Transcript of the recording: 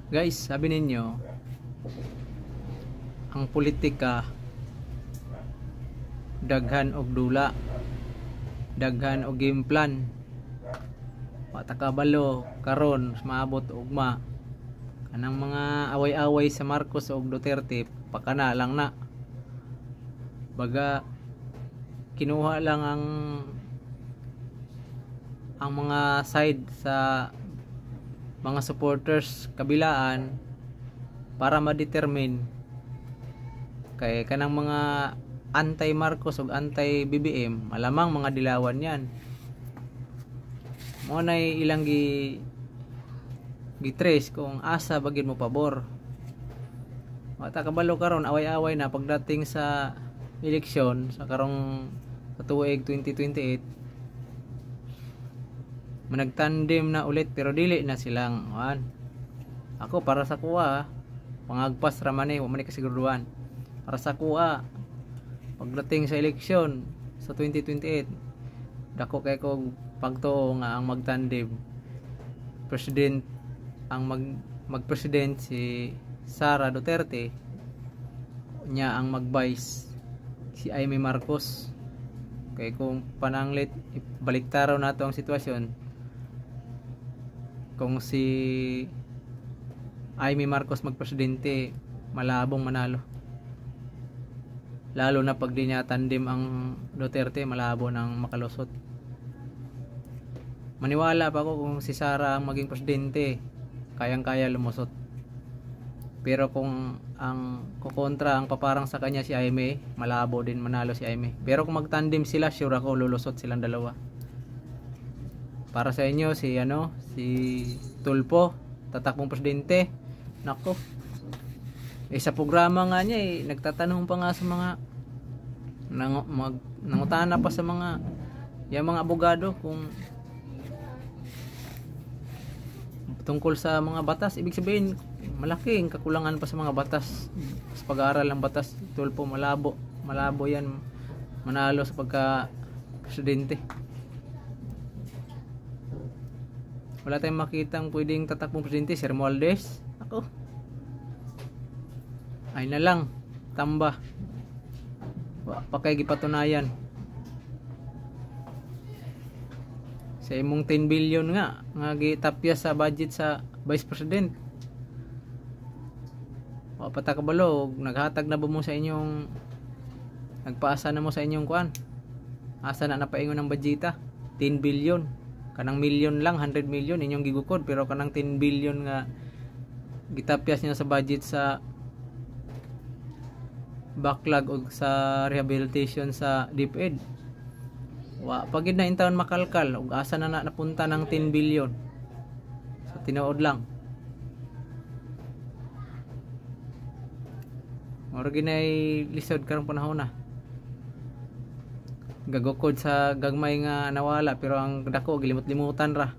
Guys, sabi ninyo, ang politika daghan og dula, daghan og game plan. Patakabalo karon maabot ugma. Kanang mga away-away sa Marcos ug Duterte, pakana lang na. Baga kinuha lang ang mga side sa mga supporters kabilaan para ma-determine kay kanang mga anti-Marcos ug anti-BBM, malamang mga dilawan yan. Mo nay ilang gitrace kung asa bagid mo pabor. Mata kabalo karon away-away na pagdating sa eleksyon sa karong sa tuig 2028. Managtandem na ulit pero dili na silang ako para sa kuha pangagpas ra man wa man kasiguruhan. Para sa kuha pagdating sa eleksyon sa 2028 dako kay ko pagtuo nga ang magtandem president ang magpresident si Sara Duterte, nya ang mag-vice si Amy Marcos. Kay kung pananglit baliktaraw nato ang sitwasyon, kung si Amy Marcos magpresidente, malabong manalo. Lalo na pag di niya tandem ang Duterte, malabo nang makalusot. Maniwala pa ako kung si Sara ang maging presidente, kayang-kaya lumusot. Pero kung ang kukontra ang paparang sa kanya si Amy, malabo din manalo si Amy. Pero kung magtandem sila, sure ako lulusot silang dalawa. Para sa inyo si Tulpo, tatakbong presidente. Nako. Sa programa nga niya nagtatanong pa nga sa mga nangutana pa sa mga mga abogado kung tungkol sa mga batas. Ibig sabihin malaking kakulangan pa sa mga batas sa pag-aaral ng batas. Tulpo malabo yan manalo sa pagka presidente. Wala tayong makitang pwedeng tatakbong presidente. Si Romualdez, ako ay na lang tamba pa kay gipatunayan sa imong 10 billion nga gitapya sa budget sa vice president. O patakabalo, naghatag na ba mo sa inyong nagpaasa na mo sa inyong kuan? Asa na napaingon ng budgeta? 10 billion. Kanang million lang, 100 million inyong gigukod, pero kanang 10 billion nga gitapyas niya sa budget sa backlog o sa rehabilitation sa DepEd. Pagid na intawon makalkal ug asa na napunta ng 10 billion sa tinuod lang. Mura ginay lisod karong panahon na. Gagukod sa gagmay nga nawala pero ang dako gilimot-limutan ra.